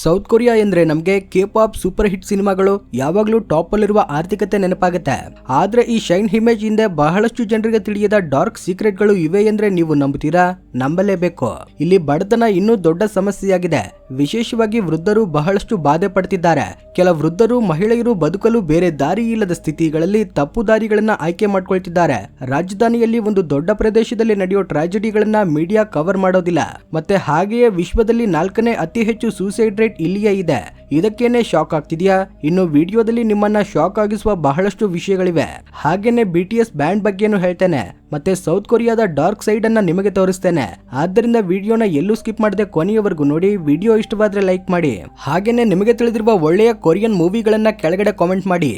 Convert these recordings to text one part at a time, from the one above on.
South Korea ಎಂದ್ರೆ ನಮಗೆ K-pop super hit ಸಿನಿಮಾಗಳು ಯಾವಾಗಲೂ ಟಾಪ್ ಅಲ್ಲಿರುವ ಆರ್ಥಿಕತೆ ನೆನಪಾಗುತ್ತೆ. ಆದ್ರೆ ಈ ಶೈನ್ ಇಮೇಜ್ ಹಿಂದೆ ಬಹಳಷ್ಟು ಜನರಿಗೆ ತಿಳಿಯದ ಡಾರ್ಕ್ ಸೀಕ್ರೆಟ್ ಗಳು ಇವೆ ಎಂದ್ರೆ ನೀವು ನಂಬುತ್ತೀರಾ? ನಂಬಲೇಬೇಕು. ಇಲ್ಲಿ ಬಡತನ ಇನ್ನೂ ದೊಡ್ಡ ಸಮಸ್ಯೆಯಾಗಿದೆ. ವಿಶೇಷವಾಗಿ ವೃದ್ಧರು ಬಹಳಷ್ಟು ಬಾಧೆ ಪಡ್ತಿದ್ದಾರೆ. ಕೆಲ ವೃದ್ಧರು ಮಹಿಳೆಯರು ಬದುಕಲು ಬೇರೆ ದಾರಿ ಇಲ್ಲದ ಸ್ಥಿತಿಗಳಲ್ಲಿ ತಪ್ಪು ದಾರಿಗಳನ್ನ ಆಯ್ಕೆ ಮಾಡ್ಕೊಳ್ತಿದ್ದಾರೆ. ರಾಜಧಾನಿಯಲ್ಲಿ ಒಂದು ದೊಡ್ಡ ಪ್ರದೇಶದಲ್ಲಿ ನಡೆಯೋ ಟ್ರಾಜಿಡಿಗಳನ್ನ ಮೀಡಿಯಾ ಕವರ್ ಮಾಡೋದಿಲ್ಲ. ಮತ್ತೆ ಹಾಗೆಯೇ ವಿಶ್ವದಲ್ಲಿ 4ನೇ ಅತಿ ಹೆಚ್ಚು ಸೂಸೈಡ್ ರೇಟ್ ಇಲ್ಲಿಯೇ ಇದೆ. ಇದಕ್ಕೇನೆ ಶಾಕ್ ಆಗ್ತಿದ್ಯಾ? ಇನ್ನು ವಿಡಿಯೋದಲ್ಲಿ ನಿಮ್ಮನ್ನ ಶಾಕ್ ಆಗಿಸುವ ಬಹಳಷ್ಟು ವಿಷಯಗಳಿವೆ. ಹಾಗೇನೆ BTS ಬ್ಯಾಂಡ್ ಬಗ್ಗೆನೂ ಹೇಳ್ತೇನೆ. ಮತ್ತೆ ಸೌತ್ ಕೊರಿಯಾದ ಡಾರ್ಕ್ ಸೈಡ್ ಅನ್ನ ನಿಮಗೆ ತೋರಿಸ್ತೇನೆ. ಆದ್ದರಿಂದ ವಿಡಿಯೋನ ಎಲ್ಲೂ ಸ್ಕಿಪ್ ಮಾಡದೆ ಕೊನೆಯವರೆಗೂ ನೋಡಿ. ವಿಡಿಯೋ ಇಷ್ಟವಾದ್ರೆ ಲೈಕ್ ಮಾಡಿ. ಹಾಗೇನೆ ನಿಮಗೆ ತಿಳಿದಿರುವ ಒಳ್ಳೆಯ ಕೊರಿಯನ್ ಮೂವಿಗಳನ್ನ ಕೆಳಗಡೆ ಕಾಮೆಂಟ್ ಮಾಡಿ.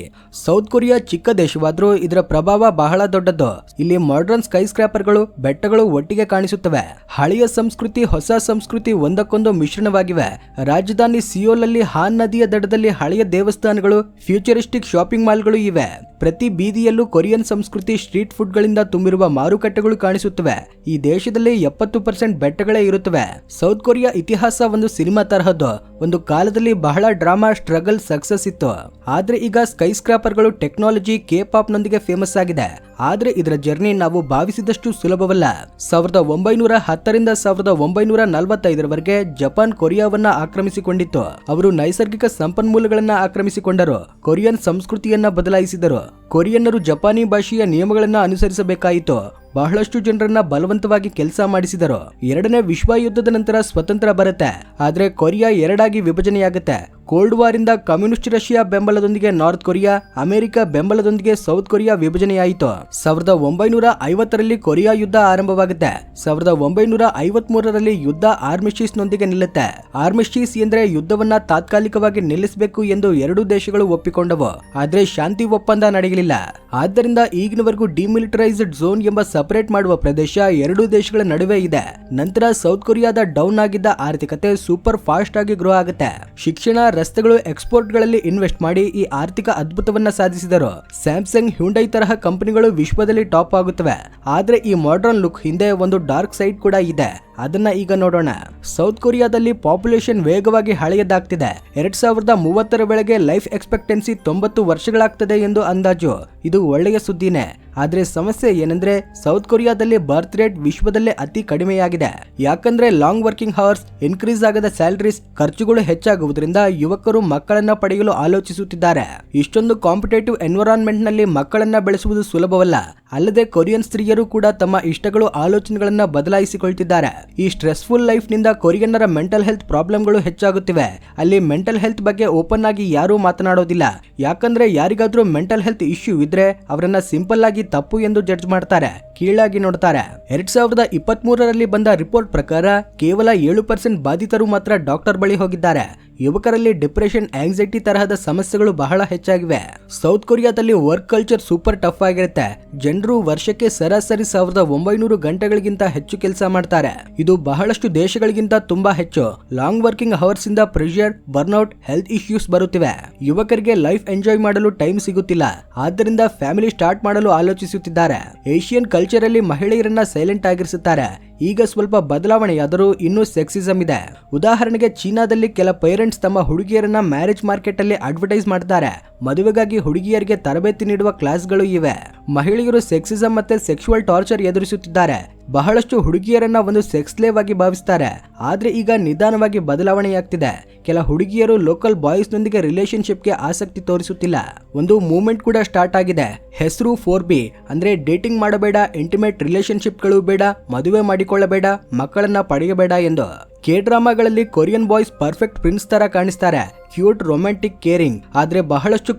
ಸೌತ್ ಕೊರಿಯಾ ಚಿಕ್ಕ ದೇಶವಾದ್ರೂ ಇದರ ಪ್ರಭಾವ ಬಹಳ ದೊಡ್ಡದು. ಇಲ್ಲಿ ಮಾಡರ್ನ್ ಸ್ಕೈ ಸ್ಕ್ರಾಪರ್ಗಳು, ಬೆಟ್ಟಗಳು ಒಟ್ಟಿಗೆ ಕಾಣಿಸುತ್ತವೆ. ಹಳೆಯ ಸಂಸ್ಕೃತಿ, ಹೊಸ ಸಂಸ್ಕೃತಿ ಒಂದಕ್ಕೊಂದು ಮಿಶ್ರಣವಾಗಿವೆ. ರಾಜಧಾನಿ ಸಿಯೋಲ್ ಅಲ್ಲಿ ಹಾನ್ ನದಿಯ ದಡದಲ್ಲಿ ಹಳೆಯ ದೇವಸ್ಥಾನಗಳು, ಫ್ಯೂಚರಿಸ್ಟಿಕ್ ಶಾಪಿಂಗ್ ಮಾಲ್ಗಳು ಇವೆ. ಪ್ರತಿ ಬೀದಿಯಲ್ಲೂ ಕೊರಿಯನ್ ಸಂಸ್ಕೃತಿ, ಸ್ಟ್ರೀಟ್ ಫುಡ್ ಗಳಿಂದ ತುಂಬಿರುವ ಮಾರುಕಟ್ಟೆಗಳು ಕಾಣಿಸುತ್ತವೆ. ಈ ದೇಶದಲ್ಲಿ 70% ಬೆಟ್ಟಗಳೇ ಇರುತ್ತವೆ. ಸೌತ್ ಕೊರಿಯಾ ಇತಿಹಾಸ ಒಂದು ಸಿನಿಮಾ ತರಹದ್ದು. ಒಂದು ಕಾಲದಲ್ಲಿ ಬಹಳ ಡ್ರಾಮಾ, ಸ್ಟ್ರಗಲ್, ಸಕ್ಸಸ್ ಇತ್ತು. ಆದ್ರೆ ಈಗ ಸ್ಕೈ ಸ್ಕ್ರಾಪರ್ಗಳು, ಟೆಕ್ನಾಲಜಿ, ಕೆ-ಪಾಪ್ ನೊಂದಿಗೆ ಫೇಮಸ್ ಆಗಿದೆ. ಆದ್ರೆ ಇದರ ಜರ್ನಿ ನಾವು ಭಾವಿಸಿದಷ್ಟು ಸುಲಭವಲ್ಲ. 1910ರಿಂದ 1945ರವರೆಗೆ ಜಪಾನ್ ಕೊರಿಯಾವನ್ನ ಆಕ್ರಮಿಸಿಕೊಂಡಿತ್ತು. ಅವರು ನೈಸರ್ಗಿಕ ಸಂಪನ್ಮೂಲಗಳನ್ನ ಆಕ್ರಮಿಸಿಕೊಂಡರು. ಕೊರಿಯನ್ ಸಂಸ್ಕೃತಿಯನ್ನ ಬದಲಾಯಿಸಿದರು. ಕೊರಿಯನ್ನರು ಜಪಾನಿ ಭಾಷೆಯ ನಿಯಮಗಳನ್ನ ಅನುಸರಿಸಬೇಕಾಯಿತು. ಬಹಳಷ್ಟು ಜನರನ್ನ ಬಲವಂತವಾಗಿ ಕೆಲಸ ಮಾಡಿಸಿದರು. 2ನೇ ವಿಶ್ವ ಯುದ್ಧದ ನಂತರ ಸ್ವತಂತ್ರ ಬರುತ್ತೆ. ಆದ್ರೆ ಕೊರಿಯಾ ಎರಡಾಗಿ ವಿಭಜನೆಯಾಗುತ್ತೆ. ಕೋಲ್ಡ್ ವಾರ್ ಇಂದ ಕಮ್ಯುನಿಸ್ಟ್ ರಷ್ಯಾ ಬೆಂಬಲದೊಂದಿಗೆ ನಾರ್ತ್ ಕೊರಿಯಾ, ಅಮೆರಿಕ ಬೆಂಬಲದೊಂದಿಗೆ ಸೌತ್ ಕೊರಿಯಾ ವಿಭಜನೆಯಾಯಿತು. 1950ರಲ್ಲಿ ಕೊರಿಯಾ ಯುದ್ಧ ಆರಂಭವಾಗುತ್ತೆ. 1953ರಲ್ಲಿ ಯುದ್ಧ ಆರ್ಮಿಸ್ಟೀಸ್ ನೊಂದಿಗೆ ನಿಲ್ಲುತ್ತೆ. ಆರ್ಮಿಸ್ಟೀಸ್ ಎಂದ್ರೆ ಯುದ್ಧವನ್ನ ತಾತ್ಕಾಲಿಕವಾಗಿ ನಿಲ್ಲಿಸಬೇಕು ಎಂದು ಎರಡೂ ದೇಶಗಳು ಒಪ್ಪಿಕೊಂಡವು. ಆದ್ರೆ ಶಾಂತಿ ಒಪ್ಪಂದ ನಡೆಯಲಿಲ್ಲ. ಆದ್ದರಿಂದ ಈಗಿನವರೆಗೂ ಡಿಮಿಲಿಟರೈಸ್ಡ್ ಝೋನ್ ಎಂಬ ಸಪರೇಟ್ ಮಾಡುವ ಪ್ರದೇಶ ಎರಡೂ ದೇಶಗಳ ನಡುವೆ ಇದೆ. ನಂತರ ಸೌತ್ ಕೊರಿಯಾದ ಡೌನ್ ಆಗಿದ್ದ ಆರ್ಥಿಕತೆ ಸೂಪರ್ ಫಾಸ್ಟ್ ಆಗಿ ಗ್ರೋ ಆಗುತ್ತೆ. ಶಿಕ್ಷಣ, ರಸ್ತೆಗಳು, ಎಕ್ಸ್ಪೋರ್ಟ್ ಗಳಲ್ಲಿ ಇನ್ವೆಸ್ಟ್ ಮಾಡಿ ಈ ಆರ್ಥಿಕ ಅದ್ಭುತವನ್ನ ಸಾಧಿಸಿದರು. ಸ್ಯಾಮ್ಸಂಗ್, ಹ್ಯುಂಡೈ ತರಹ ಕಂಪನಿಗಳು ವಿಶ್ವದಲ್ಲಿ ಟಾಪ್ ಆಗುತ್ತವೆ. ಆದ್ರೆ ಈ ಮಾಡರ್ನ್ ಲುಕ್ ಹಿಂದೆ ಒಂದು ಡಾರ್ಕ್ ಸೈಡ್ ಕೂಡ ಇದೆ. ಅದನ್ನ ಈಗ ನೋಡೋಣ. ಸೌತ್ ಕೊರಿಯಾದಲ್ಲಿ ಪಾಪ್ಯುಲೇಷನ್ ವೇಗವಾಗಿ ಹಳೆಯದಾಗ್ತಿದೆ. 2030ರ ವೇಳೆಗೆ ಲೈಫ್ ಎಕ್ಸ್ಪೆಕ್ಟೆನ್ಸಿ 90 ವರ್ಷಗಳಾಗ್ತದೆ ಎಂದು ಅಂದಾಜು. ಇದು ಒಳ್ಳೆಯ ಸುದ್ದಿನೇ. ಆದ್ರೆ ಸಮಸ್ಯೆ ಏನಂದ್ರೆ ಸೌತ್ ಕೊರಿಯಾದಲ್ಲಿ ಬರ್ತ್ ರೇಟ್ ವಿಶ್ವದಲ್ಲೇ ಅತಿ ಕಡಿಮೆಯಾಗಿದೆ. ಯಾಕಂದ್ರೆ ಲಾಂಗ್ ವರ್ಕಿಂಗ್ ಅವರ್ಸ್, ಇನ್ಕ್ರೀಸ್ ಆಗದ ಸ್ಯಾಲರೀಸ್, ಖರ್ಚುಗಳು ಹೆಚ್ಚಾಗುವುದರಿಂದ ಯುವಕರು ಮಕ್ಕಳನ್ನ ಪಡೆಯಲು ಆಲೋಚಿಸುತ್ತಿದ್ದಾರೆ. ಇಷ್ಟೊಂದು ಕಾಂಪಿಟೇಟಿವ್ ಎನ್ವಿರಾನ್ಮೆಂಟ್ ನಲ್ಲಿ ಮಕ್ಕಳನ್ನ ಬೆಳೆಸುವುದು ಸುಲಭವಲ್ಲ. ಅಲ್ಲದೆ ಕೊರಿಯನ್ ಸ್ತ್ರೀಯರು ಕೂಡ ತಮ್ಮ ಇಷ್ಟಗಳು, ಆಲೋಚನೆಗಳನ್ನ ಬದಲಾಯಿಸಿಕೊಳ್ತಿದ್ದಾರೆ. ಈ ಸ್ಟ್ರೆಸ್ಫುಲ್ ಲೈಫ್ ನಿಂದ ಕೊರಿಯನ್ನರ ಮೆಂಟಲ್ ಹೆಲ್ತ್ ಪ್ರಾಬ್ಲಮ್ಗಳು ಹೆಚ್ಚಾಗುತ್ತಿವೆ. ಅಲ್ಲಿ ಮೆಂಟಲ್ ಹೆಲ್ತ್ ಬಗ್ಗೆ ಓಪನ್ ಆಗಿ ಯಾರೂ ಮಾತನಾಡೋದಿಲ್ಲ. ಯಾಕಂದ್ರೆ ಯಾರಿಗಾದ್ರೂ ಮೆಂಟಲ್ ಹೆಲ್ತ್ ಇಶ್ಯೂ ಇದ್ರೆ ಅವರನ್ನ ಸಿಂಪಲ್ ಆಗಿ ತಪ್ಪು ಎಂದು ಜಡ್ಜ್ ಮಾಡ್ತಾರೆ, ಕೀಳಾಗಿ ನೋಡ್ತಾರೆ. 2023ರಲ್ಲಿ ಬಂದ ರಿಪೋರ್ಟ್ ಪ್ರಕಾರ ಕೇವಲ 7% ಬಾಧಿತರು ಮಾತ್ರ ಡಾಕ್ಟರ್ ಬಳಿ ಹೋಗಿದ್ದಾರೆ. ಯುವಕರಲ್ಲಿ ಡಿಪ್ರೆಷನ್, ಆಂಗ್ಸೈಟಿ ತರಹದ ಸಮಸ್ಯೆಗಳು ಬಹಳ ಹೆಚ್ಚಾಗಿವೆ. ಸೌತ್ ಕೊರಿಯಾದಲ್ಲಿ ವರ್ಕ್ ಕಲ್ಚರ್ ಸೂಪರ್ ಟಫ್ ಆಗಿರುತ್ತೆ. ಜನರು ವರ್ಷಕ್ಕೆ ಸರಾಸರಿ 1900 ಗಂಟೆಗಳಿಗಿಂತ ಹೆಚ್ಚು ಕೆಲಸ ಮಾಡ್ತಾರೆ. ಇದು ಬಹಳಷ್ಟು ದೇಶಗಳಿಗಿಂತ ತುಂಬಾ ಹೆಚ್ಚು. ಲಾಂಗ್ ವರ್ಕಿಂಗ್ ಅವರ್ಸ್ ಇಂದ ಪ್ರೆಷರ್, ಬರ್ನ್ಔಟ್, ಹೆಲ್ತ್ ಇಶ್ಯೂಸ್ ಬರುತ್ತಿವೆ. ಯುವಕರಿಗೆ ಲೈಫ್ ಎಂಜಾಯ್ ಮಾಡಲು ಟೈಮ್ ಸಿಗುತ್ತಿಲ್ಲ. ಆದ್ದರಿಂದ ಫ್ಯಾಮಿಲಿ ಸ್ಟಾರ್ಟ್ ಮಾಡಲು ಆಲೋಚಿಸುತ್ತಿದ್ದಾರೆ. ಏಷಿಯನ್ ಕಲ್ಚರ್ ಅಲ್ಲಿ ಮಹಿಳೆಯರನ್ನ ಸೈಲೆಂಟ್ ಆಗಿರಿಸುತ್ತಾರೆ. ಈಗ ಸ್ವಲ್ಪ ಬದಲಾವಣೆಯಾದರೂ ಇನ್ನೂ ಸೆಕ್ಸಿಸಂ ಇದೆ. ಉದಾಹರಣೆಗೆ ಚೀನಾದಲ್ಲಿ ಕೆಲ ಪೇರೆಂಟ್ಸ್ ತಮ್ಮ ಹುಡುಗಿಯರನ್ನ ಮ್ಯಾರೇಜ್ ಮಾರ್ಕೆಟ್ ಅಲ್ಲಿ ಅಡ್ವರ್ಟೈಸ್ ಮಾಡ್ತಾರೆ. ಮದುವೆಗಾಗಿ ಹುಡುಗಿಯರಿಗೆ ತರಬೇತಿ ನೀಡುವ ಕ್ಲಾಸ್ಗಳು ಇವೆ. ಮಹಿಳೆಯರು ಸೆಕ್ಸಿಸಂ ಮತ್ತೆ ಸೆಕ್ಸುವಲ್ ಟಾರ್ಚರ್ ಎದುರಿಸುತ್ತಿದ್ದಾರೆ. ಬಹಳಷ್ಟು ಹುಡುಗಿಯರನ್ನ ಒಂದು ಸೆಕ್ಸ್ ಸ್ಲೇವ್ ಆಗಿ ಭಾವಿಸ್ತಾರೆ. ಆದ್ರೆ ಈಗ ನಿಧಾನವಾಗಿ ಬದಲಾವಣೆಯಾಗ್ತಿದೆ. ಕೆಲ ಹುಡುಗಿಯರು ಲೋಕಲ್ ಬಾಯ್ಸ್ ನೊಂದಿಗೆ ರಿಲೇಶನ್ಶಿಪ್ಗೆ ಆಸಕ್ತಿ ತೋರಿಸುತ್ತಿಲ್ಲ. ಒಂದು ಮೂವ್ಮೆಂಟ್ ಕೂಡ ಸ್ಟಾರ್ಟ್ ಆಗಿದೆ. ಹೆಸರು 4B ಅಂದ್ರೆ ಡೇಟಿಂಗ್ ಮಾಡಬೇಡ, ಇಂಟಿಮೇಟ್ ರಿಲೇಶನ್ಶಿಪ್ಗಳು ಬೇಡ, ಮದುವೆ ಮಾಡಿಕೊಳ್ಳಬೇಡ, ಮಕ್ಕಳನ್ನ ಪಡೆಯಬೇಡ ಎಂದು. ಕೆ-ಡ್ರಾಮಾಗಳಲ್ಲಿ ಕೊರಿಯನ್ ಬಾಯ್ಸ್ ಪರ್ಫೆಕ್ಟ್ ಪ್ರಿನ್ಸ್ ತರ ಕಾಣಿಸ್ತಾರೆ, ಕ್ಯೂಟ್, ರೊಮ್ಯಾಂಟಿಕ್, ಕೇರಿಂಗ್. ಆದ್ರೆ ಬಹಳಷ್ಟು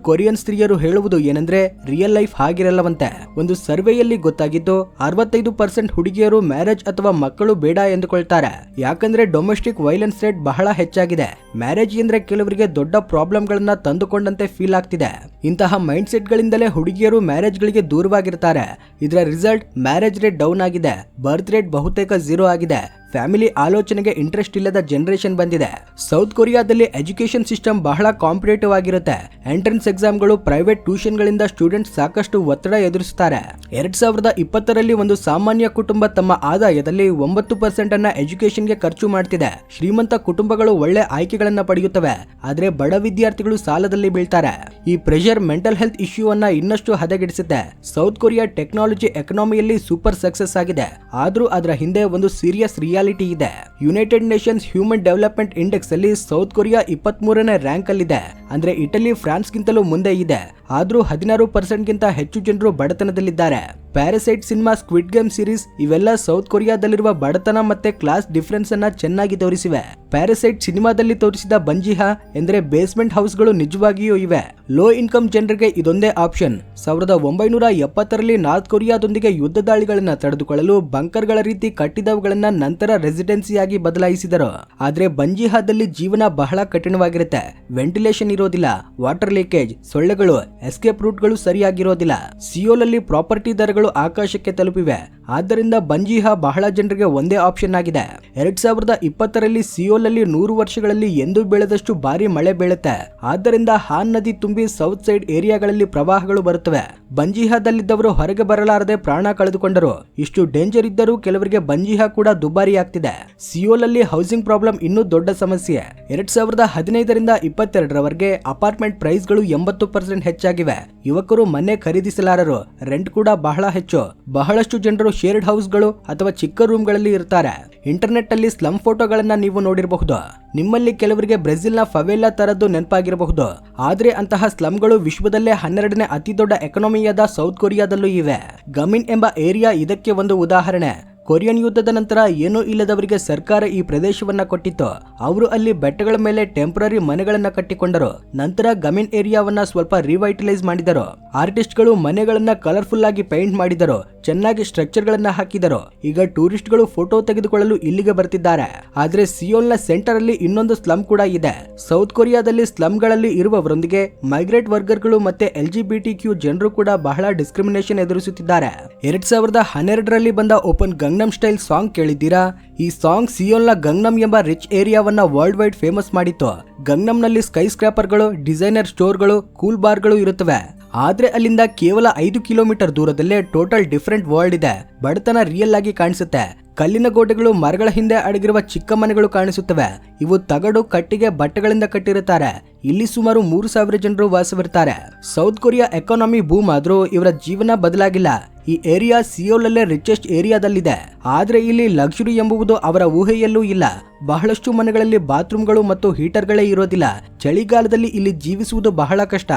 ಕೊರಿಯನ್ ಸ್ತ್ರೀಯರು ಹೇಳುವುದು ಏನಂದ್ರೆ ರಿಯಲ್ ಲೈಫ್ ಹಾಗಿರಲ್ಲವಂತೆ. ಒಂದು ಸರ್ವೆಯಲ್ಲಿ ಗೊತ್ತಾಗಿದ್ದು 65% ಹುಡುಗಿಯರು ಮ್ಯಾರೇಜ್ ಅಥವಾ ಮಕ್ಕಳು ಬೇಡ ಎಂದುಕೊಳ್ತಾರೆ. ಯಾಕಂದ್ರೆ ಡೊಮೆಸ್ಟಿಕ್ ವೈಲೆನ್ಸ್ ರೇಟ್ ಬಹಳ ಹೆಚ್ಚಾಗಿದೆ. ಮ್ಯಾರೇಜ್ ಅಂದ್ರೆ ಕೆಲವರಿಗೆ ದೊಡ್ಡ ಪ್ರಾಬ್ಲಮ್ ಗಳನ್ನ ತಂದುಕೊಂಡಂತೆ ಫೀಲ್ ಆಗ್ತಿದೆ. ಇಂತಹ ಮೈಂಡ್ ಸೆಟ್ ಗಳಿಂದಲೇ ಹುಡುಗಿಯರು ಮ್ಯಾರೇಜ್ ಗಳಿಗೆ ದೂರವಾಗಿರ್ತಾರೆ. ಇದರ ರಿಸಲ್ಟ್ ಮ್ಯಾರೇಜ್ ರೇಟ್ ಡೌನ್ ಆಗಿದೆ, ಬರ್ತ್ ರೇಟ್ ಬಹುತೇಕ 0 ಆಗಿದೆ, ಫ್ಯಾಮಿಲಿ ಆಲೋಚನೆಗೆ ಇಂಟ್ರೆಸ್ಟ್ ಇಲ್ಲದ ಜನರೇಷನ್ ಬಂದಿದೆ. ಸೌತ್ ಕೊರಿಯಾದಲ್ಲಿ ಎಜುಕೇಶನ್ ಸಿಸ್ಟಮ್ ಬಹಳ ಕಾಂಪಿಟೇಟಿವ್ ಆಗಿರುತ್ತೆ. ಎಂಟ್ರೆನ್ಸ್ ಎಕ್ಸಾಮ್ಗಳು, ಪ್ರೈವೇಟ್ ಟ್ಯೂಷನ್ ಗಳಿಂದ ಸ್ಟೂಡೆಂಟ್ಸ್ ಸಾಕಷ್ಟು ಒತ್ತಡ ಎದುರಿಸುತ್ತಾರೆ. 2020ರಲ್ಲಿ ಒಂದು ಸಾಮಾನ್ಯ ಕುಟುಂಬ ತಮ್ಮ ಆದಾಯದಲ್ಲಿ 9% ಅನ್ನ ಎಜುಕೇಶನ್ಗೆ ಖರ್ಚು ಮಾಡ್ತಿದೆ. ಶ್ರೀಮಂತ ಕುಟುಂಬಗಳು ಒಳ್ಳೆ ಆಯ್ಕೆಗಳನ್ನ ಪಡೆಯುತ್ತವೆ, ಆದ್ರೆ ಬಡ ವಿದ್ಯಾರ್ಥಿಗಳು ಸಾಲದಲ್ಲಿ ಬೀಳ್ತಾರೆ. ಈ ಪ್ರೆಷರ್ ಮೆಂಟಲ್ ಹೆಲ್ತ್ ಇಶ್ಯೂ ಅನ್ನ ಇನ್ನಷ್ಟು ಹದಗೆಡಿಸುತ್ತೆ. ಸೌತ್ ಕೊರಿಯಾ ಟೆಕ್ನಾಲಜಿ ಎಕನಾಮಿಯಲ್ಲಿ ಸೂಪರ್ ಸಕ್ಸಸ್ ಆಗಿದೆ, ಆದ್ರೂ ಅದರ ಹಿಂದೆ ಒಂದು ಸೀರಿಯಸ್ ರಿಯಾಲಿಟಿ ಇದೆ. United Nations human development index ಅಲ್ಲಿ ಸೌತ್ ಕೊರಿಯಾ 23ನೇ ರ್ಯಾಂಕ್ ಅಲ್ಲಿದೆ. ಅಂದ್ರೆ ಇಟಲಿ, ಫ್ರಾನ್ಸ್ ಗಿಂತಲೂ ಮುಂದೆ ಇದೆ. ಆದ್ರೂ 16% ಗಿಂತ ಹೆಚ್ಚು ಜನರು ಬಡತನದಲ್ಲಿದ್ದಾರೆ. Parasite cinema, squid game series ಇವೆಲ್ಲ ಸೌತ್ ಕೊರಿಯಾದಲ್ಲಿರುವ ಬಡತನ ಮತ್ತೆ ಕ್ಲಾಸ್ ಡಿಫರೆನ್ಸ್ ಅನ್ನ ಚೆನ್ನಾಗಿ ತೋರಿಸಿವೆ. ಪ್ಯಾರಸೈಟ್ ಸಿನಿಮಾದಲ್ಲಿ ತೋರಿಸಿದ ಬಂಜಿಹಾ ಎಂದರೆ ಬೇಸ್ಮೆಂಟ್ ಹೌಸ್ಗಳು ನಿಜವಾಗಿಯೂ ಇವೆ. ಲೋ ಇನ್ಕಮ್ ಜನರಿಗೆ ಇದೊಂದೇ ಆಪ್ಷನ್. 1970ರಲ್ಲಿ ನಾರ್ತ್ ಕೊರಿಯಾದೊಂದಿಗೆ ಯುದ್ಧ ದಾಳಿಗಳನ್ನ ತಡೆದುಕೊಳ್ಳಲು ಬಂಕರ್ಗಳ ರೀತಿ ಕಟ್ಟಿದವುಗಳನ್ನ ನಂತರ ರೆಸಿಡೆನ್ಸಿಯಾಗಿ ಬದಲಾಯಿಸಿದರು. ಆದ್ರೆ ಬಂಜಿಹಾದಲ್ಲಿ ಜೀವನ ಬಹಳ ಕಠಿಣವಾಗಿರುತ್ತೆ. ವೆಂಟಿಲೇಷನ್ ಇರೋದಿಲ್ಲ, ವಾಟರ್ ಲೀಕೇಜ್, ಸೊಳ್ಳೆಗಳು, ಎಸ್ಕೇಪ್ ರೂಟ್ಗಳು ಸರಿಯಾಗಿರೋದಿಲ್ಲ. ಸಿಯೋಲ್ ಅಲ್ಲಿ ಪ್ರಾಪರ್ಟಿ ದರಗಳು ಆಕಾಶಕ್ಕೆ ತಲುಪಿವೆ. ಆದ್ದರಿಂದ ಬಂಜಿಹಾ ಬಹಳ ಜನರಿಗೆ ಒಂದೇ ಆಪ್ಷನ್ ಆಗಿದೆ. 2020ರಲ್ಲಿ ಸಿಯೋಲ್ ಅಲ್ಲಿ 100 ವರ್ಷಗಳಲ್ಲಿ ಎಂದೂ ಬೀಳದಷ್ಟು ಭಾರಿ ಮಳೆ ಬೀಳುತ್ತೆ. ಆದ್ದರಿಂದ ಹಾನ್ ನದಿ ತುಂಬಿ ಸೌತ್ ಸೈಡ್ ಏರಿಯಾಗಳಲ್ಲಿ ಪ್ರವಾಹಗಳು ಬರುತ್ತವೆ. ಬಂಜಿಹಾದಲ್ಲಿದ್ದವರು ಹೊರಗೆ ಬರಲಾರದೆ ಪ್ರಾಣ ಕಳೆದುಕೊಂಡರು. ಇಷ್ಟು ಡೇಂಜರ್ ಇದ್ದರೂ ಕೆಲವರಿಗೆ ಬಂಜಿಹಾ ಕೂಡ ದುಬಾರಿ ಆಗ್ತಿದೆ. ಸಿಯೋಲ್ ಅಲ್ಲಿ ಹೌಸಿಂಗ್ ಪ್ರಾಬ್ಲಮ್ ಇನ್ನೂ ದೊಡ್ಡ ಸಮಸ್ಯೆ. 2015ರಿಂದ 22ರವರೆಗೆ ಅಪಾರ್ಟ್ಮೆಂಟ್ ಪ್ರೈಸ್ ಗಳು 80% ಹೆಚ್ಚಾಗಿವೆ. ಯುವಕರು ಮನೆ ಖರೀದಿಸಲಾರರು, ರೆಂಟ್ ಕೂಡ ಬಹಳ ಹೆಚ್ಚು. ಬಹಳಷ್ಟು ಜನರು ಶೇರ್ಡ್ ಹೌಸ್ಗಳು ಅಥವಾ ಚಿಕ್ಕ ರೂಮ್ಗಳಲ್ಲಿ ಇರ್ತಾರೆ. ಇಂಟರ್ನೆಟ್ ಅಲ್ಲಿ ಸ್ಲಮ್ ಫೋಟೋಗಳನ್ನ ನೀವು ನೋಡಿರಬಹುದು. ನಿಮ್ಮಲ್ಲಿ ಕೆಲವರಿಗೆ ಬ್ರೆಜಿಲ್ನ ಫವೇಲಾ ತರದ್ದು ನೆನಪಾಗಿರಬಹುದು. ಆದ್ರೆ ಅಂತಹ ಸ್ಲಮ್ಗಳು ವಿಶ್ವದಲ್ಲೇ 12ನೇ ಅತಿ ದೊಡ್ಡ ಎಕಾನಮಿಯಾದ ಸೌತ್ ಕೊರಿಯಾದಲ್ಲೂ ಇವೆ. ಗಮಿನ್ ಎಂಬ ಏರಿಯಾ ಇದಕ್ಕೆ ಒಂದು ಉದಾಹರಣೆ. ಕೊರಿಯನ್ ಯುದ್ಧದ ನಂತರ ಏನೂ ಇಲ್ಲದವರಿಗೆ ಸರ್ಕಾರ ಈ ಪ್ರದೇಶವನ್ನ ಕೊಟ್ಟಿತ್ತು. ಅವರು ಅಲ್ಲಿ ಬೆಟ್ಟಗಳ ಮೇಲೆ ಟೆಂಪರರಿ ಮನೆಗಳನ್ನ ಕಟ್ಟಿಕೊಂಡರು. ನಂತರ ಗಮಿನ್ ಏರಿಯಾವನ್ನ ಸ್ವಲ್ಪ ರಿವೈಟಲೈಸ್ ಮಾಡಿದರು. ಆರ್ಟಿಸ್ಟ್ಗಳು ಮನೆಗಳನ್ನ ಕಲರ್ಫುಲ್ ಆಗಿ ಪೇಂಟ್ ಮಾಡಿದರು, ಚೆನ್ನಾಗಿ ಸ್ಟ್ರಕ್ಚರ್ ಗಳನ್ನ ಹಾಕಿದರು. ಈಗ ಟೂರಿಸ್ಟ್ ಗಳು ಫೋಟೋ ತೆಗೆದುಕೊಳ್ಳಲು ಇಲ್ಲಿಗೆ ಬರ್ತಿದ್ದಾರೆ. ಆದ್ರೆ ಸಿಯೋಲ್ ನ ಸೆಂಟರ್ ಅಲ್ಲಿ ಇನ್ನೊಂದು ಸ್ಲಮ್ ಕೂಡ ಇದೆ. ಸೌತ್ ಕೊರಿಯಾದಲ್ಲಿ ಸ್ಲಮ್ ಗಳಲ್ಲಿ ಇರುವವರೊಂದಿಗೆ ಮೈಗ್ರೇಟ್ ವರ್ಗರ್ಗಳು ಮತ್ತೆ LGBTQ ಜನರು ಕೂಡ ಬಹಳ ಡಿಸ್ಕ್ರಿಮಿನೇಷನ್ ಎದುರಿಸುತ್ತಿದ್ದಾರೆ. 2012ರಲ್ಲಿ ಬಂದ ಓಪನ್ ಗಂಗ್ನಮ್ ಸ್ಟೈಲ್ ಸಾಂಗ್ ಕೇಳಿದ್ದೀರಾ? ಈ ಸಾಂಗ್ ಸಿಯೋಲ್ ನ ಗಂಗ್ನಮ್ ಎಂಬ ರಿಚ್ ಏರಿಯಾವನ್ನ ವರ್ಲ್ಡ್ ವೈಡ್ ಫೇಮಸ್ ಮಾಡಿತ್ತು. ಗಂಗ್ನಮ್ ನಲ್ಲಿ ಸ್ಕೈ ಸ್ಕ್ರಾಪರ್ಗಳು, ಡಿಸೈನರ್ ಸ್ಟೋರ್ಗಳು, ಕೂಲ್ ಬಾರ್ಗಳು ಇರುತ್ತವೆ. ಆದ್ರೆ ಅಲ್ಲಿಂದ ಕೇವಲ 5 ಕಿಲೋಮೀಟರ್ ದೂರದಲ್ಲೇ ಟೋಟಲ್ ಡಿಫರೆಂಟ್ ವರ್ಲ್ಡ್ ಇದೆ. ಬಡತನ ರಿಯಲ್ ಆಗಿ ಕಾಣಿಸುತ್ತೆ. ಕಲ್ಲಿನ ಗೋಡೆಗಳು, ಮರಗಳ ಹಿಂದೆ ಅಡಗಿರುವ ಚಿಕ್ಕ ಮನೆಗಳು ಕಾಣಿಸುತ್ತವೆ. ಇವು ತಗಡು, ಕಟ್ಟಿಗೆ, ಬಟ್ಟೆಗಳಿಂದ ಕಟ್ಟಿರುತ್ತಾರೆ. ಇಲ್ಲಿ ಸುಮಾರು 3000 ಜನರು ವಾಸವಿರ್ತಾರೆ. ಸೌತ್ ಕೊರಿಯಾ ಎಕಾನಮಿ ಬೂಮ್ ಆದ್ರೂ ಇವರ ಜೀವನ ಬದಲಾಗಿಲ್ಲ. ಈ ಏರಿಯಾ ಸಿಯೋಲ್ ಅಲ್ಲೇ ರಿಚೆಸ್ಟ್ ಏರಿಯಾದಲ್ಲಿದೆ. ಆದ್ರೆ ಇಲ್ಲಿ ಲಕ್ಸುರಿ ಎಂಬುದು ಅವರ ಊಹೆಯಲ್ಲೂ ಇಲ್ಲ. ಬಹಳಷ್ಟು ಮನೆಗಳಲ್ಲಿ ಬಾತ್ರೂಮ್ಗಳು ಮತ್ತು ಹೀಟರ್ಗಳೇ ಇರೋದಿಲ್ಲ. ಚಳಿಗಾಲದಲ್ಲಿ ಇಲ್ಲಿ ಜೀವಿಸುವುದು ಬಹಳ ಕಷ್ಟ.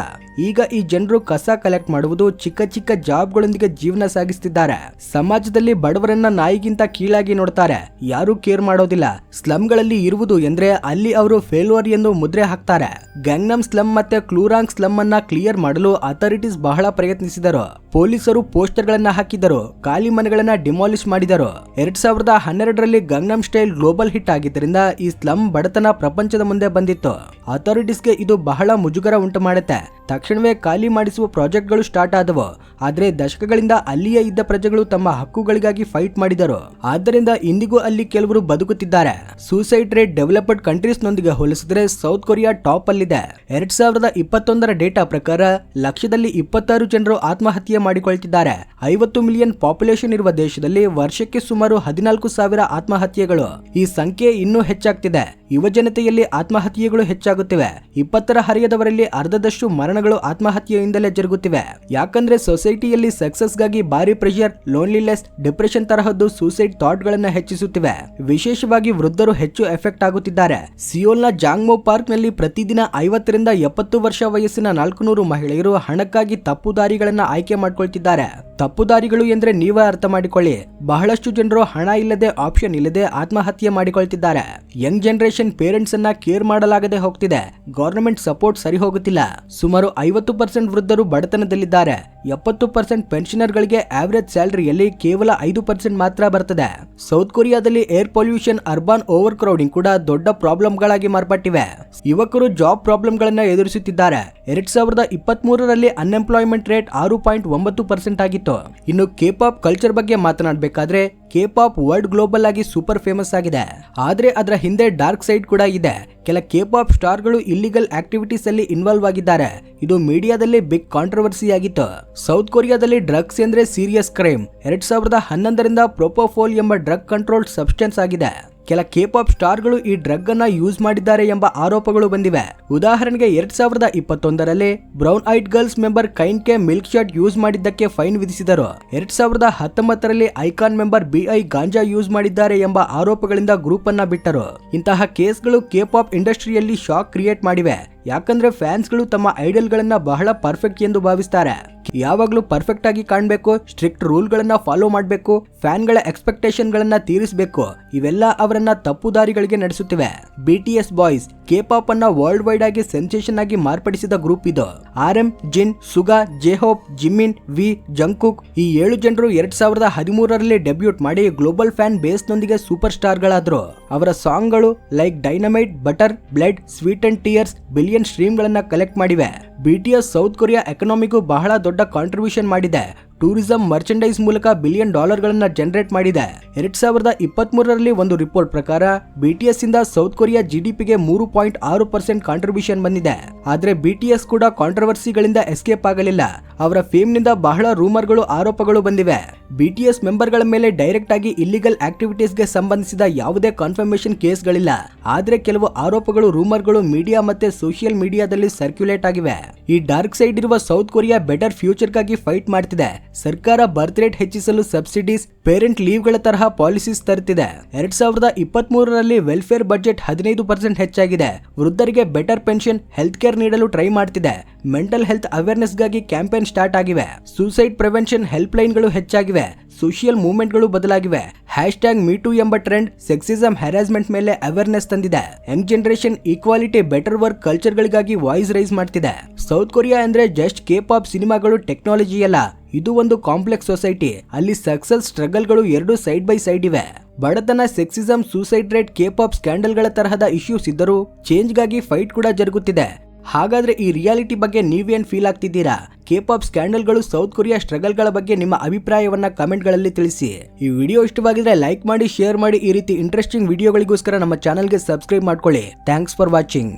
ಈಗ ಈ ಜನರು ಕಸ ಕಲೆಕ್ಟ್ ಮಾಡುವುದು, ಚಿಕ್ಕ ಚಿಕ್ಕ ಜಾಬ್ಗಳೊಂದಿಗೆ ಜೀವನ ಸಾಗಿಸುತ್ತಿದ್ದಾರೆ. ಸಮಾಜದಲ್ಲಿ ಬಡವರನ್ನ ನಾಯಿಗಿಂತ ಕೀಳಾಗಿ ನೋಡ್ತಾರೆ. ಯಾರು ಕೇರ್ ಮಾಡೋದಿಲ್ಲ. ಸ್ಲಮ್ಗಳಲ್ಲಿ ಇರುವುದು ಎಂದ್ರೆ ಅಲ್ಲಿ ಅವರು ಫೇಲ್ಯೂರ್ ಎಂದು ಮುದ್ರೆ ಹಾಕ್ತಾರೆ. ಗ್ಯಾಂಗ್ನಮ್ ಸ್ಲಮ್ ಮತ್ತೆ ಕ್ಲೂರಾಂಗ್ ಸ್ಲಮ್ ಅನ್ನ ಕ್ಲಿಯರ್ ಮಾಡಲು ಅಥಾರಿಟೀಸ್ ಬಹಳ ಪ್ರಯತ್ನಿಸಿದರು. ಪೊಲೀಸರು ಪೋಸ್ಟರ್ ಗಳನ್ನ ಹಾಕಿದರು, ಖಾಲಿ ಮನೆಗಳನ್ನ ಡಿಮಾಲಿಷ್ ಮಾಡಿದರು. 2012ರಲ್ಲಿ ಗಂಗ್ನಮ್ ಸ್ಟೈಲ್ ಗ್ಲೋಬಲ್ ಹಿಟ್ ಆಗಿದ್ದರಿಂದ ಈ ಸ್ಲಮ್ ಬಡತನ ಪ್ರಪಂಚದ ಮುಂದೆ ಬಂದಿತ್ತು. ಅಥಾರಿಟೀಸ್ಗೆ ಇದು ಬಹಳ ಮುಜುಗರ ಉಂಟು ಮಾಡುತ್ತೆ. ತಕ್ಷಣವೇ ಖಾಲಿ ಮಾಡಿಸುವ ಪ್ರಾಜೆಕ್ಟ್ಗಳು ಸ್ಟಾರ್ಟ್ ಆದವು. ಆದ್ರೆ ದಶಕಗಳಿಂದ ಅಲ್ಲಿಯೇ ಇದ್ದ ಪ್ರಜೆಗಳು ತಮ್ಮ ಹಕ್ಕುಗಳಿಗಾಗಿ ಫೈಟ್ ಮಾಡಿದರು. ಆದ್ದರಿಂದ ಇಂದಿಗೂ ಅಲ್ಲಿ ಕೆಲವರು ಬದುಕುತ್ತಿದ್ದಾರೆ. ಸೂಸೈಡ್ ರೇಟ್ ಡೆವಲಪ್ಡ್ ಕಂಟ್ರೀಸ್ ನೊಂದಿಗೆ ಹೋಲಿಸಿದ್ರೆ ಸೌತ್ ಕೊರಿಯಾ ಟಾಪ್ ಅಲ್ಲಿದೆ. 2021ರ ಡೇಟಾ ಪ್ರಕಾರ ಲಕ್ಷದಲ್ಲಿ 26 ಜನರು ಆತ್ಮಹತ್ಯೆ ಮಾಡಿಕೊಳ್ತಿದ್ದಾರೆ. 50 ಮಿಲಿಯನ್ ಪಾಪ್ಯುಲೇಷನ್ ಇರುವ ದೇಶದಲ್ಲಿ ವರ್ಷಕ್ಕೆ ಸುಮಾರು 14,000 ಆತ್ಮಹತ್ಯೆಗಳು. ಈ ಸಂಖ್ಯೆ ಇನ್ನೂ ಹೆಚ್ಚಾಗ್ತಿದೆ. ಯುವ ಜನತೆಯಲ್ಲಿ ಆತ್ಮಹತ್ಯೆಗಳು ಹೆಚ್ಚಾಗುತ್ತಿವೆ. 20ರ ಹರೆಯದವರಲ್ಲಿ ಅರ್ಧದಷ್ಟು ಮರಣಗಳು ಆತ್ಮಹತ್ಯೆಯಿಂದಲೇ ಜರುಗುತ್ತಿವೆ. ಯಾಕಂದ್ರೆ ಸೊಸೈಟಿಯಲ್ಲಿ ಸಕ್ಸಸ್ ಗಾಗಿ ಭಾರಿ ಪ್ರೆಷರ್, ಲೋನ್ಲಿನೆಸ್, ಡಿಪ್ರೆಷನ್ ತರಹದ್ದು ಸೂಸೈಡ್ ಥಾಟ್ ಗಳನ್ನ ಹೆಚ್ಚಿಸುತ್ತಿವೆ. ವಿಶೇಷವಾಗಿ ವೃದ್ಧರು ಹೆಚ್ಚು ಎಫೆಕ್ಟ್ ಆಗುತ್ತಿದ್ದಾರೆ. ಸಿಯೋಲ್ನ ಜಾಂಗ್ಮೋ ಪಾರ್ಕ್ ನಲ್ಲಿ ಪ್ರತಿದಿನ 50ರಿಂದ 70 ವರ್ಷ ವಯಸ್ಸಿನ 400 ಮಹಿಳೆಯರು ಹಣಕ್ಕಾಗಿ ತಪ್ಪು ದಾರಿಗಳನ್ನ ಆಯ್ಕೆ ಮಾಡ್ಕೊಳ್ತಿದ್ದಾರೆ. ತಪ್ಪು ದಾರಿಗಳು ಎಂದ್ರೆ ನೀವೇ ಅರ್ಥ ಮಾಡಿಕೊಳ್ಳಿ. ಬಹಳಷ್ಟು ಜನರು ಹಣ ಇಲ್ಲದೆ, ಆಪ್ಷನ್ ಇಲ್ಲದೆ ಆತ್ಮಹತ್ಯೆ ಮಾಡಿಕೊಳ್ತಿದ್ದಾರೆ. ಯಂಗ್ ಜನರೇಷನ್ ಪೇರೆಂಟ್ಸ್ ಅನ್ನ ಕೇರ್ ಮಾಡಲಾಗದೆ ಹೋಗ್ತಿದೆ. ಗವರ್ನಮೆಂಟ್ ಸಪೋರ್ಟ್ ಸರಿ ಹೋಗುತ್ತಿಲ್ಲ. ಸುಮಾರು 50% ವೃದ್ಧರು ಬಡತನದಲ್ಲಿದ್ದಾರೆ. 70% ಪೆನ್ಷನರ್ ಗಳಿಗೆ ಆವರೇಜ್ ಸ್ಯಾಲರಿಯಲ್ಲಿ ಕೇವಲ 5% ಮಾತ್ರ ಬರ್ತದೆ. ಸೌತ್ ಕೊರಿಯಾದಲ್ಲಿ air pollution, urban over crowding ಕೂಡ ದೊಡ್ಡ ಪ್ರಾಬ್ಲಮ್ ಗಳಾಗಿ ಮಾರ್ಪಟ್ಟಿವೆ. ಯುವಕರು ಜಾಬ್ ಪ್ರಾಬ್ಲಮ್ ಗಳನ್ನ ಎದುರಿಸುತ್ತಿದ್ದಾರೆ. 2023ರಲ್ಲಿ ಅನ್ಎಂಪ್ಲಾಯ್ಮೆಂಟ್ ರೇಟ್ 6.9% ಆಗಿತ್ತು. ಇನ್ನು ಕೆಪಾಪ್ ಕಲ್ಚರ್ ಬಗ್ಗೆ ಮಾತನಾಡಬೇಕಾದ್ರೆ ಕೆ-ಪಾಪ್ ವರ್ಲ್ಡ್ ಗ್ಲೋಬಲ್ ಆಗಿ ಸೂಪರ್ ಫೇಮಸ್ ಆಗಿದೆ. ಆದ್ರೆ ಅದರ ಹಿಂದೆ ಡಾರ್ಕ್ ಸೈಡ್ ಕೂಡ ಇದೆ. ಕೆಲ ಕೆ-ಪಾಪ್ ಸ್ಟಾರ್ಗಳು ಇಲ್ಲಿಗಲ್ ಆಕ್ಟಿವಿಟೀಸ್ ಅಲ್ಲಿ ಇನ್ವಾಲ್ವ್ ಆಗಿದ್ದಾರೆ. ಇದು ಮೀಡಿಯಾದಲ್ಲಿ ಬಿಗ್ ಕಾಂಟ್ರವರ್ಸಿ ಆಗಿತ್ತು. ಸೌತ್ ಕೊರಿಯಾದಲ್ಲಿ ಡ್ರಗ್ಸ್ ಎಂದ್ರೆ ಸೀರಿಯಸ್ ಕ್ರೈಮ್. 2011ರಿಂದ ಪ್ರೊಪೋಫೋಲ್ ಎಂಬ ಡ್ರಗ್ ಕಂಟ್ರೋಲ್ಡ್ ಸಬ್ಸ್ಟೆನ್ಸ್ ಆಗಿದೆ. ಕೆಲ ಕೆ-ಪಾಪ್ ಸ್ಟಾರ್ಗಳು ಈ ಡ್ರಗ್ ಅನ್ನ ಯೂಸ್ ಮಾಡಿದ್ದಾರೆ ಎಂಬ ಆರೋಪಗಳು ಬಂದಿವೆ. ಉದಾಹರಣೆಗೆ 2021ರಲ್ಲಿ ಬ್ರೌನ್ ಐಡ್ ಗರ್ಲ್ಸ್ ಮೆಂಬರ್ ಕೈನ್ ಕೆ ಮಿಲ್ಕ್ ಶಾಟ್ ಯೂಸ್ ಮಾಡಿದ್ದಕ್ಕೆ ಫೈನ್ ವಿಧಿಸಿದರು. 2019ರಲ್ಲಿ ಐಕಾನ್ ಮೆಂಬರ್ BI ಗಾಂಜಾ ಯೂಸ್ ಮಾಡಿದ್ದಾರೆ ಎಂಬ ಆರೋಪಗಳಿಂದ ಗ್ರೂಪ್ ಅನ್ನ ಬಿಟ್ಟರು. ಇಂತಹ ಕೇಸ್ಗಳು ಕೆ-ಪಾಪ್ ಇಂಡಸ್ಟ್ರಿಯಲ್ಲಿ ಶಾಕ್ ಕ್ರಿಯೇಟ್ ಮಾಡಿವೆ. ಯಾಕಂದ್ರೆ ಫ್ಯಾನ್ಸ್ಗಳು ತಮ್ಮ ಐಡಲ್ ಗಳನ್ನ ಬಹಳ ಪರ್ಫೆಕ್ಟ್ ಎಂದು ಭಾವಿಸ್ತಾರೆ. ಯಾವಾಗ್ಲೂ ಪರ್ಫೆಕ್ಟ್ ಆಗಿ ಕಾಣಬೇಕು, ಸ್ಟ್ರಿಕ್ಟ್ ರೂಲ್ ಗಳನ್ನ ಫಾಲೋ ಮಾಡಬೇಕು, ಫ್ಯಾನ್ ಗಳ ಎಕ್ಸ್ಪೆಕ್ಟೇಷನ್ ಗಳನ್ನ ತೀರಿಸಬೇಕು. ಇವೆಲ್ಲ ಅವರನ್ನ ತಪ್ಪು ದಾರಿಗಳಿಗೆ ನಡೆಸುತ್ತಿವೆ. BTS ಬಾಯ್ಸ್ ಕೆ-ಪಾಪ್ ಅನ್ನ ವರ್ಲ್ಡ್ ವೈಡ್ ಆಗಿ ಸೆನ್ಸೇಷನ್ ಆಗಿ ಮಾರ್ಪಡಿಸಿದ ಗ್ರೂಪ್ ಇದು. RM, Jin, Suga, J-Hope, Jimin, V, Jungkook ಈ 7 ಜನರು 2013ರಲ್ಲಿ ಡೆಬ್ಯೂಟ್ ಮಾಡಿ ಗ್ಲೋಬಲ್ ಫ್ಯಾನ್ ಬೇಸ್ ನೊಂದಿಗೆ ಸೂಪರ್ ಸ್ಟಾರ್ ಗಳಾದ್ರು. ಅವರ ಸಾಂಗ್ ಗಳು like Dynamite, Butter, Blood, sweat and tears billion stream ಗಳನ್ನ ಕಲೆಕ್ಟ್ ಮಾಡಿವೆ. BTS ಸೌತ್ ಕೊರಿಯಾ ಎಕನಾಮಿಗೂ ಬಹಳ ದೊಡ್ಡ ಕಾಂಟ್ರಿಬ್ಯೂಷನ್ ಮಾಡಿದೆ. ಟೂರಿಸಂ, ಮರ್ಚೆಂಡೈಸ್ ಮೂಲಕ $1 ಬಿಲಿಯನ್ ಗಳನ್ನ ಜನರೇಟ್ ಮಾಡಿದೆ. 2023ರಲ್ಲಿ ಒಂದು ರಿಪೋರ್ಟ್ ಪ್ರಕಾರ BTS ಇಂದ ಸೌತ್ ಕೊರಿಯಾ GDPಗೆ 3.6% ಕಾಂಟ್ರಿಬ್ಯೂಷನ್ ಬಂದಿದೆ. ಆದ್ರೆ BTS ಕೂಡ ಕಾಂಟ್ರವರ್ಸಿಗಳಿಂದ ಎಸ್ಕೇಪ್ ಆಗಲಿಲ್ಲ. ಅವರ ಫೇಮ್ ನಿಂದ ಬಹಳ ರೂಮರ್ಗಳು, ಆರೋಪಗಳು ಬಂದಿವೆ. BTS ಮೆಂಬರ್ಗಳ ಮೇಲೆ ಡೈರೆಕ್ಟ್ ಆಗಿ ಇಲ್ಲಿಗಲ್ ಆಕ್ಟಿವಿಟೀಸ್ಗೆ ಸಂಬಂಧಿಸಿದ ಯಾವುದೇ ಕನ್ಫರ್ಮೇಷನ್ ಕೇಸ್ಗಳಿಲ್ಲ. ಆದ್ರೆ ಕೆಲವು ಆರೋಪಗಳು, ರೂಮರ್ಗಳು ಮೀಡಿಯಾ ಮತ್ತೆ ಸೋಷಿಯಲ್ ಮೀಡಿಯಾದಲ್ಲಿ ಸರ್ಕ್ಯುಲೇಟ್ ಆಗಿವೆ. ಈ ಡಾರ್ಕ್ ಸೈಡ್ ಇರುವ ಸೌತ್ ಕೊರಿಯಾ ಬೆಟರ್ ಫ್ಯೂಚರ್ಗಾಗಿ ಫೈಟ್ ಮಾಡ್ತಿದೆ. ಸರ್ಕಾರ ಬರ್ತ್ ರೇಟ್ ಹೆಚ್ಚಿಸಲು ಸಬ್ಸಿಡೀಸ್, ಪೇರೆಂಟ್ ಲೀವ್ ಗಳ ತರಹ ಪಾಲಿಸೀಸ್ ತರುತ್ತಿದೆ. 2023ರಲ್ಲಿ ವೆಲ್ಫೇರ್ ಬಜೆಟ್ 15% ಹೆಚ್ಚಾಗಿದೆ. ವೃದ್ಧರಿಗೆ ಬೆಟರ್ ಪೆನ್ಷನ್, ಹೆಲ್ತ್ ಕೇರ್ ನೀಡಲು ಟ್ರೈ ಮಾಡ್ತಿದೆ. ಮೆಂಟಲ್ ಹೆಲ್ತ್ ಅವೇರ್ನೆಸ್ ಗಾಗಿ ಕ್ಯಾಂಪೇನ್ ಸ್ಟಾರ್ಟ್ ಆಗಿವೆ. ಸೂಸೈಡ್ ಪ್ರಿವೆನ್ಷನ್ ಹೆಲ್ಪ್ ಲೈನ್ ಗಳು ಹೆಚ್ಚಾಗಿವೆ. ಸೋಷಿಯಲ್ ಮೂವ್ಮೆಂಟ್ ಗಳು ಬದಲಾಗಿವೆ. #MeToo ಎಂಬ ಟ್ರೆಂಡ್ ಸೆಕ್ಸಿಸಂ, ಹ್ಯಾರಾಸ್ಮೆಂಟ್ ಮೇಲೆ ಅವೇರ್ನೆಸ್ ತಂದಿದೆ. Young generation equality, better work culture ಗಳಿಗಾಗಿ ವಾಯ್ಸ್ ರೈಸ್ ಮಾಡ್ತಿದೆ. ಸೌತ್ ಕೊರಿಯಾ ಅಂದ್ರೆ ಜಸ್ಟ್ ಕೆ-ಪಾಪ್ ಸಿನಿಮಾಗಳು, ಟೆಕ್ನಾಲಜಿ ಅಲ್ಲ. ಇದು ಒಂದು ಕಾಂಪ್ಲೆಕ್ಸ್ ಸೊಸೈಟಿ. ಅಲ್ಲಿ ಸಕ್ಸಸ್, ಸ್ಟ್ರಗಲ್ ಗಳು ಎರಡು ಸೈಡ್ ಬೈ ಸೈಡ್ ಇವೆ. ಬಡತನ, ಸೆಕ್ಸಿಸಂ, ಸೂಸೈಡ್ ರೇಟ್, ಕೆ-ಪಾಪ್ ಸ್ಕ್ಯಾಂಡಲ್ ಗಳ ತರಹದ ಇಶ್ಯೂಸ್ ಇದ್ದರೂ ಚೇಂಜ್ ಗಾಗಿ ಫೈಟ್ ಕೂಡ ಜರುಗುತ್ತಿದೆ. ಹಾಗಾದ್ರೆ ಈ ರಿಯಾಲಿಟಿ ಬಗ್ಗೆ ನೀವೇನ್ ಫೀಲ್ ಆಗ್ತಿದ್ದೀರಾ? ಕೆ-ಪಾಪ್ ಸ್ಕ್ಯಾಂಡಲ್ ಗಳು, ಸೌತ್ ಕೊರಿಯಾ ಸ್ಟ್ರಗಲ್ ಗಳ ಬಗ್ಗೆ ನಿಮ್ಮ ಅಭಿಪ್ರಾಯವನ್ನ ಕಮೆಂಟ್ ಗಳಲ್ಲಿ ತಿಳಿಸಿ. ಈ ವಿಡಿಯೋ ಇಷ್ಟವಾಗಿದ್ರೆ ಲೈಕ್ ಮಾಡಿ, ಶೇರ್ ಮಾಡಿ. ಈ ರೀತಿ ಇಂಟ್ರೆಸ್ಟಿಂಗ್ ವಿಡಿಯೋಗಳಿಗೋಸ್ಕರ ನಮ್ಮ ಚಾನೆಲ್ಗೆ ಸಬ್ಸ್ಕ್ರೈಬ್ ಮಾಡ್ಕೊಳ್ಳಿ. Thanks for watching.